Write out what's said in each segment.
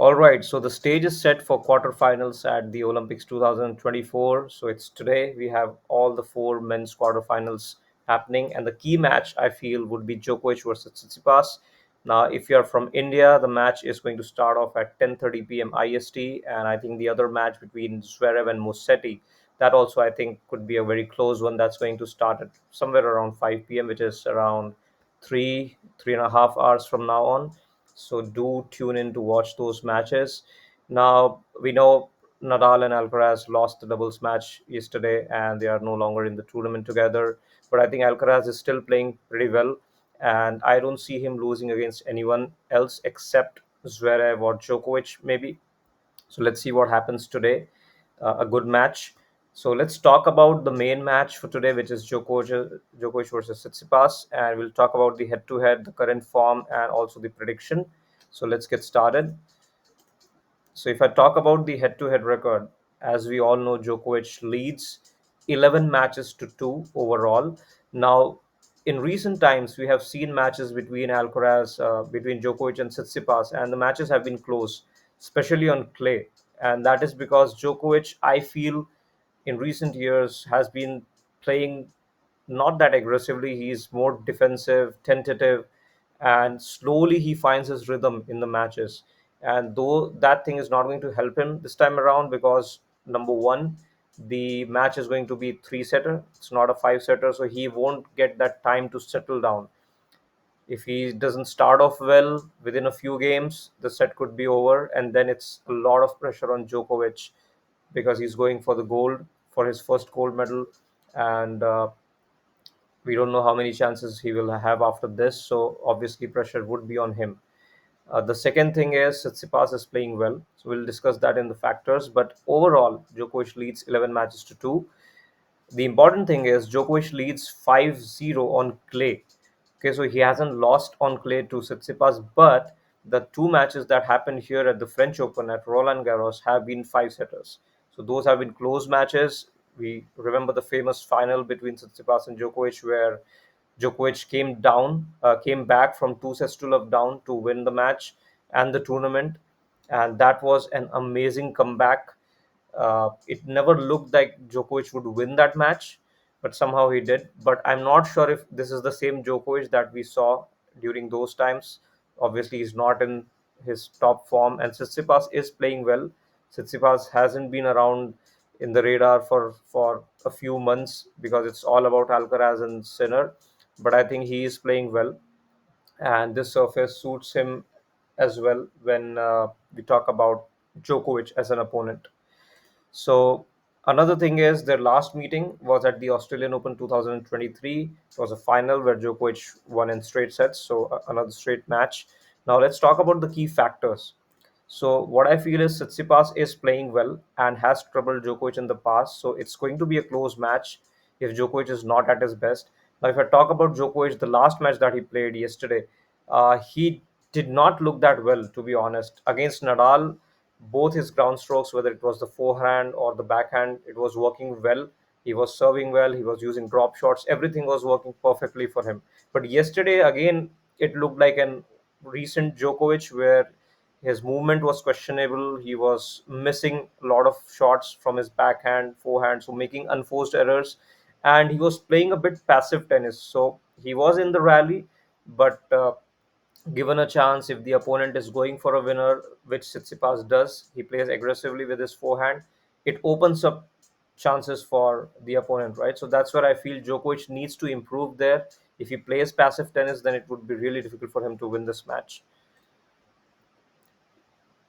All right, so the stage is set for quarterfinals at the Olympics 2024. So it's today. We have all the four men's quarterfinals happening, and the key match I feel would be Djokovic versus Tsitsipas. Now, if you're from India, the match is going to start off at 10:30 p.m. IST, and I think the other match between Zverev and Musetti, that also I think could be a very close one. That's going to start at somewhere around 5 p.m., which is around 3.5 hours from now on. So do tune in to watch those matches. Now we know Nadal and Alcaraz lost the doubles match yesterday, and they are no longer in the tournament together. But I think Alcaraz is still playing pretty well, and I don't see him losing against anyone else except Zverev or Djokovic, maybe. So let's see what happens today. A good match. So let's talk about the main match for today, which is Djokovic versus Tsitsipas, and we'll talk about the head-to-head, the current form, and also the prediction. So let's get started. So if I talk about the head-to-head record, as we all know, Djokovic leads 11 matches to 2 overall. Now, in recent times, we have seen matches between between Djokovic and Tsitsipas, and the matches have been close, especially on clay. And that is because Djokovic, I feel, in recent years has been playing not that aggressively. He's more defensive, tentative, and slowly he finds his rhythm in the matches. And though that thing is not going to help him this time around, because number one, the match is going to be three setter, it's not a five setter, so he won't get that time to settle down. If he doesn't start off well within a few games, the set could be over, and then it's a lot of pressure on Djokovic because he's going for the gold, for his first gold medal. And we don't know how many chances he will have after this, so obviously pressure would be on him. The second thing is Tsitsipas is playing well, so we'll discuss that in the factors. But overall, Djokovic leads 11 matches to 2. The important thing is Djokovic leads 5-0 on clay. Okay, so he hasn't lost on clay to Tsitsipas, but the two matches that happened here at the French Open at Roland Garros have been five setters. So those have been close matches. We remember the famous final between Tsitsipas and Djokovic, where Djokovic came back from two sets to love down to win the match and the tournament, and that was an amazing comeback. It never looked like Djokovic would win that match, but somehow he did. But I'm not sure if this is the same Djokovic that we saw during those times. Obviously, he's not in his top form, and Tsitsipas is playing well. Tsitsipas hasn't been around in the radar for a few months because it's all about Alcaraz and Sinner. But I think he is playing well, and this surface suits him as well when we talk about Djokovic as an opponent. So another thing is their last meeting was at the Australian Open 2023. It was a final where Djokovic won in straight sets, so another straight match. Now let's talk about the key factors. So what I feel is Tsitsipas is playing well and has troubled Djokovic in the past. So it's going to be a close match if Djokovic is not at his best. Now, if I talk about Djokovic, the last match that he played yesterday, he did not look that well, to be honest. Against Nadal, both his ground strokes, whether it was the forehand or the backhand, it was working well. He was serving well. He was using drop shots. Everything was working perfectly for him. But yesterday, again, it looked like an recent Djokovic where his movement was questionable. He was missing a lot of shots from his backhand, forehand, so making unforced errors. And he was playing a bit passive tennis. So he was in the rally, but given a chance, if the opponent is going for a winner, which Tsitsipas does, he plays aggressively with his forehand. It opens up chances for the opponent, right? So that's where I feel Djokovic needs to improve there. If he plays passive tennis, then it would be really difficult for him to win this match.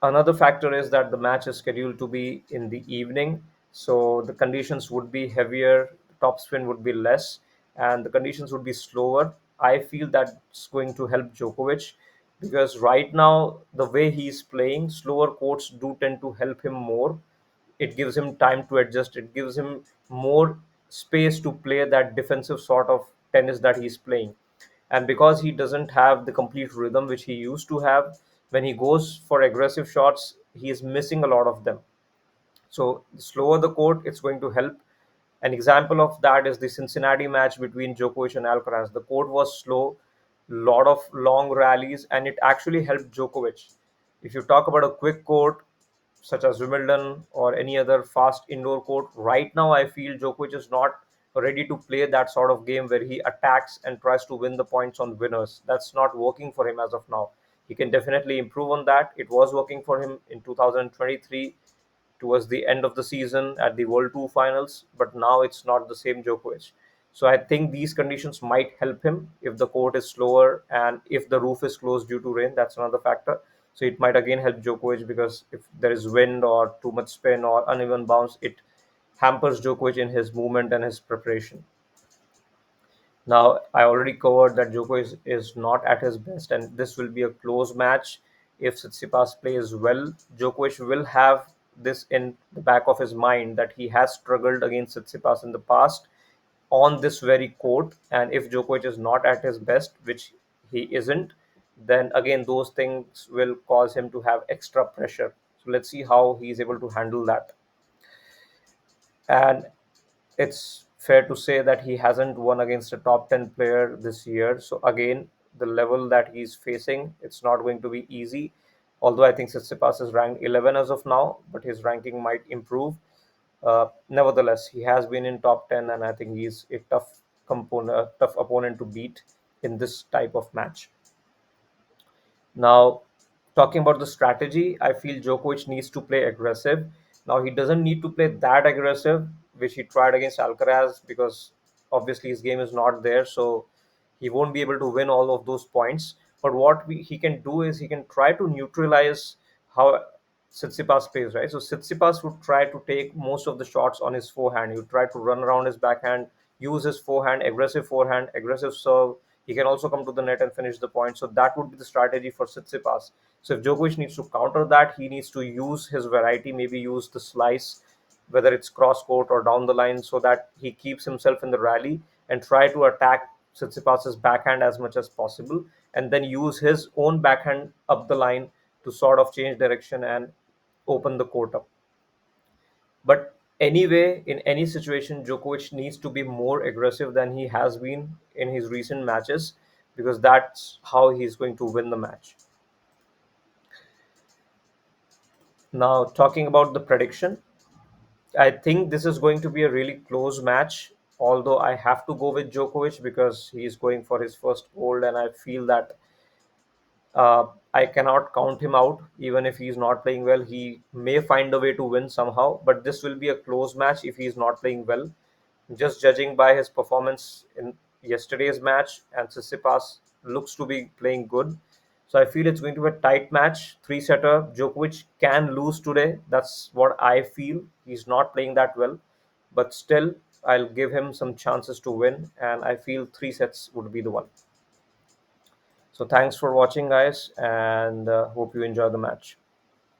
Another factor is that the match is scheduled to be in the evening, so the conditions would be heavier, topspin would be less, and the conditions would be slower. I feel that's going to help Djokovic because right now, the way he's playing, slower courts do tend to help him more. It gives him time to adjust, it gives him more space to play that defensive sort of tennis that he's playing. And because he doesn't have the complete rhythm which he used to have, when he goes for aggressive shots, he is missing a lot of them. So the slower the court, it's going to help. An example of that is the Cincinnati match between Djokovic and Alcaraz. The court was slow, lot of long rallies, and it actually helped Djokovic. If you talk about a quick court such as Wimbledon or any other fast indoor court, right now I feel Djokovic is not ready to play that sort of game where he attacks and tries to win the points on winners. That's not working for him as of now. He can definitely improve on that. It was working for him in 2023 towards the end of the season at the World Tour finals, but now it's not the same Djokovic. So I think these conditions might help him if the court is slower and if the roof is closed due to rain. That's another factor. So it might again help Djokovic because if there is wind or too much spin or uneven bounce, it hampers Djokovic in his movement and his preparation. Now, I already covered that Djokovic is not at his best, and this will be a close match. If Tsitsipas plays well, Djokovic will have this in the back of his mind that he has struggled against Tsitsipas in the past on this very court. And if Djokovic is not at his best, which he isn't, then again, those things will cause him to have extra pressure. So let's see how he's able to handle that. And it's fair to say that he hasn't won against a top 10 player this year. So again, the level that he's facing, it's not going to be easy. Although I think Tsitsipas is ranked 11 as of now, but his ranking might improve. Nevertheless, he has been in top 10, and I think he's a tough opponent to beat in this type of match. Now, talking about the strategy, I feel Djokovic needs to play aggressive. Now, he doesn't need to play that aggressive, which he tried against Alcaraz, because obviously his game is not there, so he won't be able to win all of those points. But he can do is he can try to neutralize how Tsitsipas plays, right? So Tsitsipas would try to take most of the shots on his forehand. He would try to run around his backhand, use his forehand, aggressive serve. He can also come to the net and finish the point. So that would be the strategy for Tsitsipas. So if Djokovic needs to counter that, he needs to use his variety, maybe use the slice, whether it's cross court or down the line, so that he keeps himself in the rally and try to attack Tsitsipas's backhand as much as possible, and then use his own backhand up the line to sort of change direction and open the court up. But anyway, in any situation, Djokovic needs to be more aggressive than he has been in his recent matches because that's how he's going to win the match. Now, talking about the prediction, I think this is going to be a really close match. Although I have to go with Djokovic because he's going for his first gold, and I feel that I cannot count him out. Even if he's not playing well, he may find a way to win somehow. But this will be a close match if he's not playing well. Just judging by his performance in yesterday's match, and Tsitsipas looks to be playing good. So I feel it's going to be a tight match, three setter. Djokovic can lose today. That's what I feel. He's not playing that well, but still, I'll give him some chances to win, and I feel three sets would be the one. So thanks for watching, guys, and hope you enjoy the match.